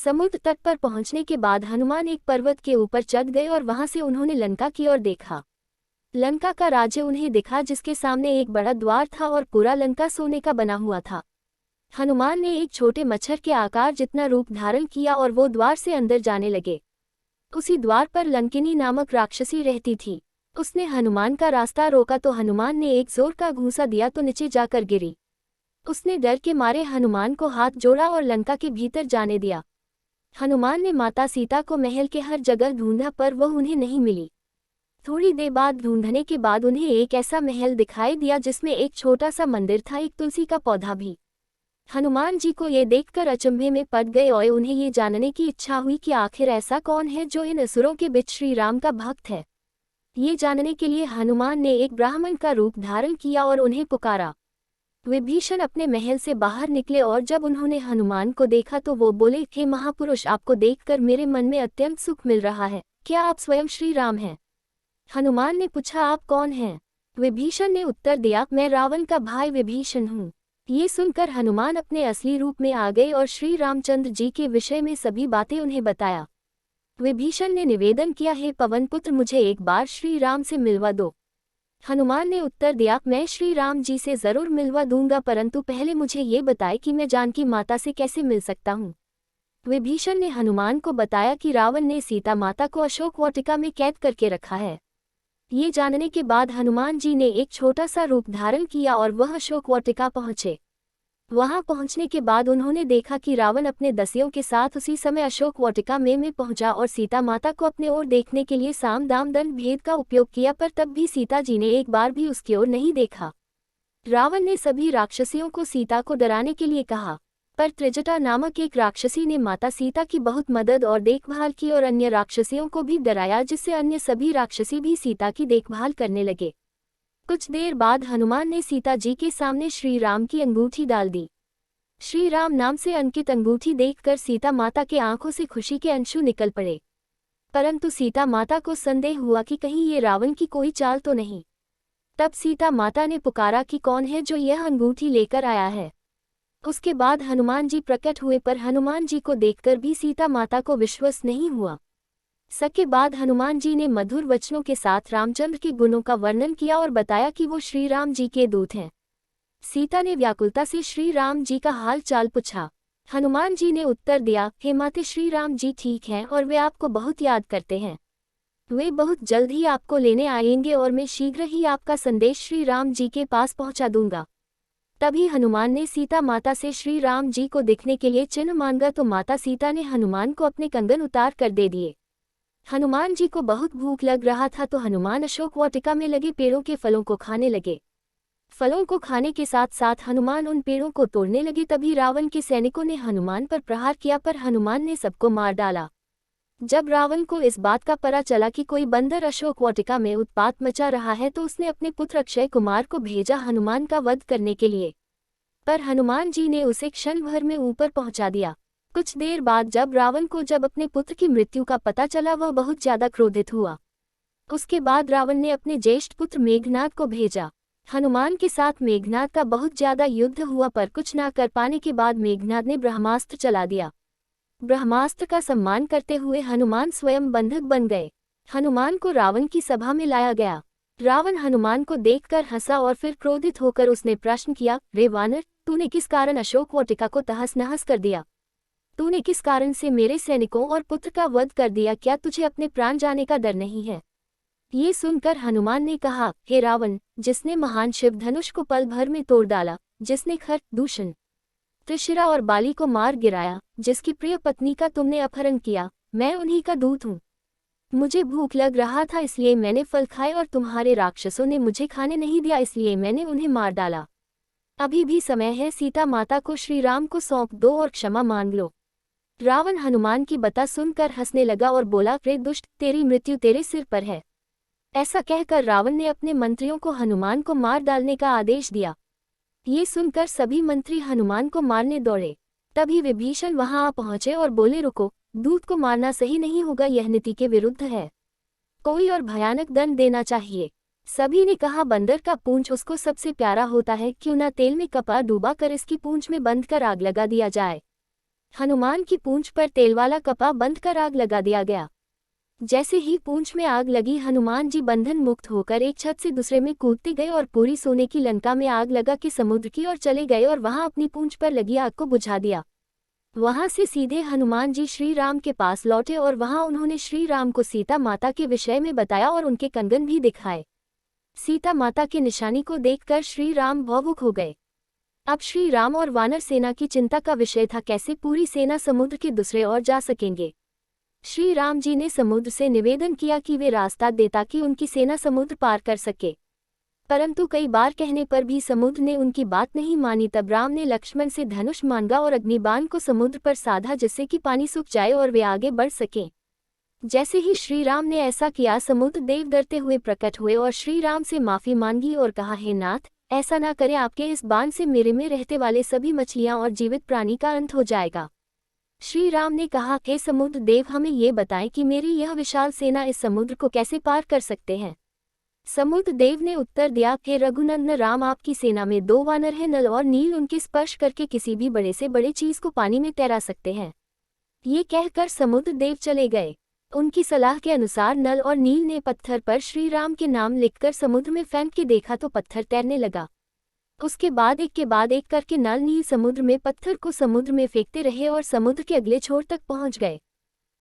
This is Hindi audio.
समुद्र तट पर पहुंचने के बाद हनुमान एक पर्वत के ऊपर चढ़ गए और वहां से उन्होंने लंका की ओर देखा। लंका का राज्य उन्हें दिखा, जिसके सामने एक बड़ा द्वार था और पूरा लंका सोने का बना हुआ था। हनुमान ने एक छोटे मच्छर के आकार जितना रूप धारण किया और वो द्वार से अंदर जाने लगे। उसी द्वार पर लंकिनी नामक राक्षसी रहती थी। उसने हनुमान का रास्ता रोका तो हनुमान ने एक जोर का घूंसा दिया तो नीचे जाकर गिरी। उसने डर के मारे हनुमान को हाथ जोड़ा और लंका के भीतर जाने दिया। हनुमान ने माता सीता को महल के हर जगह ढूंढा पर वह उन्हें नहीं मिली। थोड़ी देर बाद ढूंढने के बाद उन्हें एक ऐसा महल दिखाई दिया जिसमें एक छोटा सा मंदिर था, एक तुलसी का पौधा भी। हनुमान जी को ये देखकर अचंभे में पड़ गए और उन्हें ये जानने की इच्छा हुई कि आखिर ऐसा कौन है जो इन असुरों के बीच श्री राम का भक्त है। ये जानने के लिए हनुमान ने एक ब्राह्मण का रूप धारण किया और उन्हें पुकारा। विभीषण अपने महल से बाहर निकले और जब उन्होंने हनुमान को देखा तो वो बोले, हे महापुरुष, आपको देखकर मेरे मन में अत्यंत सुख मिल रहा है। क्या आप स्वयं श्री राम हैं? हनुमान ने पूछा, आप कौन हैं? विभीषण ने उत्तर दिया, मैं रावण का भाई विभीषण हूँ। ये सुनकर हनुमान अपने असली रूप में आ गए और श्री रामचंद्र जी के विषय में सभी बातें उन्हें बताया। विभीषण ने निवेदन किया, हे पवन पुत्र, मुझे एक बार श्री राम से मिलवा दो। हनुमान ने उत्तर दिया, मैं श्री राम जी से जरूर मिलवा दूंगा, परंतु पहले मुझे ये बताए कि मैं जानकी माता से कैसे मिल सकता हूँ। विभीषण ने हनुमान को बताया कि रावण ने सीता माता को अशोक वाटिका में कैद करके रखा है। ये जानने के बाद हनुमान जी ने एक छोटा सा रूप धारण किया और वह अशोक वाटिका पहुंचे। वहां पहुंचने के बाद उन्होंने देखा कि रावण अपने दसियों के साथ उसी समय अशोक वाटिका में पहुंचा और सीता माता को अपने ओर देखने के लिए साम दाम दंड भेद का उपयोग किया, पर तब भी सीता जी ने एक बार भी उसकी ओर नहीं देखा। रावण ने सभी राक्षसियों को सीता को डराने के लिए कहा, पर त्रिजटा नामक एक राक्षसी ने माता सीता की बहुत मदद और देखभाल की और अन्य राक्षसियों को भी डराया, जिससे अन्य सभी राक्षसी भी सीता की देखभाल करने लगे। कुछ देर बाद हनुमान ने सीता जी के सामने श्री राम की अंगूठी डाल दी। श्री राम नाम से अंकित अंगूठी देखकर सीता माता के आंखों से खुशी के अंशु निकल पड़े, परंतु सीता माता को संदेह हुआ कि कहीं ये रावण की कोई चाल तो नहीं। तब सीता माता ने पुकारा कि कौन है जो यह अंगूठी लेकर आया है। उसके बाद हनुमान जी प्रकट हुए, पर हनुमान जी को देखकर भी सीता माता को विश्वास नहीं हुआ। इसके बाद हनुमान जी ने मधुर वचनों के साथ रामचंद्र के गुणों का वर्णन किया और बताया कि वो श्री राम जी के दूत हैं। सीता ने व्याकुलता से श्री राम जी का हाल चाल पूछा। हनुमान जी ने उत्तर दिया, हे माते, श्री राम जी ठीक हैं और वे आपको बहुत याद करते हैं। वे बहुत जल्द ही आपको लेने आएंगे और मैं शीघ्र ही आपका संदेश श्री राम जी के पास पहुंचा दूंगा। तभी हनुमान ने सीता माता से श्री राम जी को दिखने के लिए चिन्ह मांगा तो माता सीता ने हनुमान को अपने कंगन उतार कर दे दिए। हनुमान जी को बहुत भूख लग रहा था तो हनुमान अशोक वाटिका में लगे पेड़ों के फलों को खाने लगे। फलों को खाने के साथ साथ हनुमान उन पेड़ों को तोड़ने लगे। तभी रावण के सैनिकों ने हनुमान पर प्रहार किया, पर हनुमान ने सबको मार डाला। जब रावण को इस बात का पता चला कि कोई बंदर अशोक वाटिका में उत्पात मचा रहा है तो उसने अपने पुत्र अक्षय कुमार को भेजा हनुमान का वध करने के लिए, पर हनुमान जी ने उसे क्षण भर में ऊपर पहुंचा दिया। कुछ देर बाद जब रावण को अपने पुत्र की मृत्यु का पता चला, वह बहुत ज्यादा क्रोधित हुआ। उसके बाद रावण ने अपने ज्येष्ठ पुत्र मेघनाद को भेजा। हनुमान के साथ मेघनाद का बहुत ज्यादा युद्ध हुआ, पर कुछ ना कर पाने के बाद मेघनाद ने ब्रह्मास्त्र चला दिया। ब्रह्मास्त्र का सम्मान करते हुए हनुमान स्वयं बंधक बन गए। हनुमान को रावण की सभा में लाया गया। रावण हनुमान को देखकर हंसा और फिर क्रोधित होकर उसने प्रश्न किया, रे वानर, तूने किस कारण अशोक वाटिका को तहस नहस कर दिया? तूने किस कारण से मेरे सैनिकों और पुत्र का वध कर दिया? क्या तुझे अपने प्राण जाने का डर नहीं है? ये सुनकर हनुमान ने कहा, हे रावण, जिसने महान शिव धनुष को पल भर में तोड़ डाला, जिसने खर, दूषण, त्रिशिरा और बाली को मार गिराया, जिसकी प्रिय पत्नी का तुमने अपहरण किया, मैं उन्हीं का दूत हूँ। मुझे भूख लग रहा था इसलिए मैंने फल खाए और तुम्हारे राक्षसों ने मुझे खाने नहीं दिया, इसलिए मैंने उन्हें मार डाला। अभी भी समय है, सीता माता को श्री राम को सौंप दो और क्षमा मांग लो। रावण हनुमान की बात सुनकर हंसने लगा और बोला, रे दुष्ट, तेरी मृत्यु तेरे सिर पर है। ऐसा कहकर रावण ने अपने मंत्रियों को हनुमान को मार डालने का आदेश दिया। ये सुनकर सभी मंत्री हनुमान को मारने दौड़े। तभी विभीषण वहां आ पहुंचे और बोले, रुको, दूत को मारना सही नहीं होगा, यह नीति के विरुद्ध है। कोई और भयानक दंड देना चाहिए। सभी ने कहा, बंदर का पूंछ उसको सबसे प्यारा होता है, क्यों ना तेल में कपड़ा डूबा कर इसकी पूंछ में बंद कर आग लगा दिया जाए। हनुमान की पूंछ पर तेल वाला कपा बंद कर आग लगा दिया गया। जैसे ही पूंछ में आग लगी, हनुमान जी बंधन मुक्त होकर एक छत से दूसरे में कूदते गए और पूरी सोने की लंका में आग लगा के समुद्र की ओर चले गए और वहां अपनी पूंछ पर लगी आग को बुझा दिया। वहां से सीधे हनुमान जी श्री राम के पास लौटे और वहां उन्होंने श्री राम को सीता माता के विषय में बताया और उनके कंगन भी दिखाए। सीता माता के निशानी को देखकर श्री राम भावुक हो गए। अब श्री राम और वानर सेना की चिंता का विषय था कैसे पूरी सेना समुद्र के दूसरे ओर जा सकेंगे। श्री राम जी ने समुद्र से निवेदन किया कि वे रास्ता दे ताकि उनकी सेना समुद्र पार कर सके, परंतु कई बार कहने पर भी समुद्र ने उनकी बात नहीं मानी। तब राम ने लक्ष्मण से धनुष मांगा और अग्निबाण को समुद्र पर साधा जिससे कि पानी सूख जाए और वे आगे बढ़ सकें। जैसे ही श्री राम ने ऐसा किया, समुद्र देव डरते हुए प्रकट हुए और श्री राम से माफी मांगी और कहा, हे नाथ, ऐसा ना करें, आपके इस बाण से मेरे में रहते वाले सभी मछलियां और जीवित प्राणी का अंत हो जाएगा। श्री राम ने कहा, हे समुद्र देव, हमें ये बताएं कि मेरी यह विशाल सेना इस समुद्र को कैसे पार कर सकते हैं। समुद्र देव ने उत्तर दिया, हे रघुनंदन राम, आपकी सेना में 2 वानर हैं, नल और नील, उनके स्पर्श करके किसी भी बड़े से बड़े चीज को पानी में तैरा सकते हैं। ये कहकर समुद्र देव चले गए। उनकी सलाह के अनुसार नल और नील ने पत्थर पर श्री राम के नाम लिखकर समुद्र में फेंक के देखा तो पत्थर तैरने लगा। उसके बाद एक के बाद एक करके नल नील समुद्र में पत्थर को समुद्र में फेंकते रहे और समुद्र के अगले छोर तक पहुंच गए।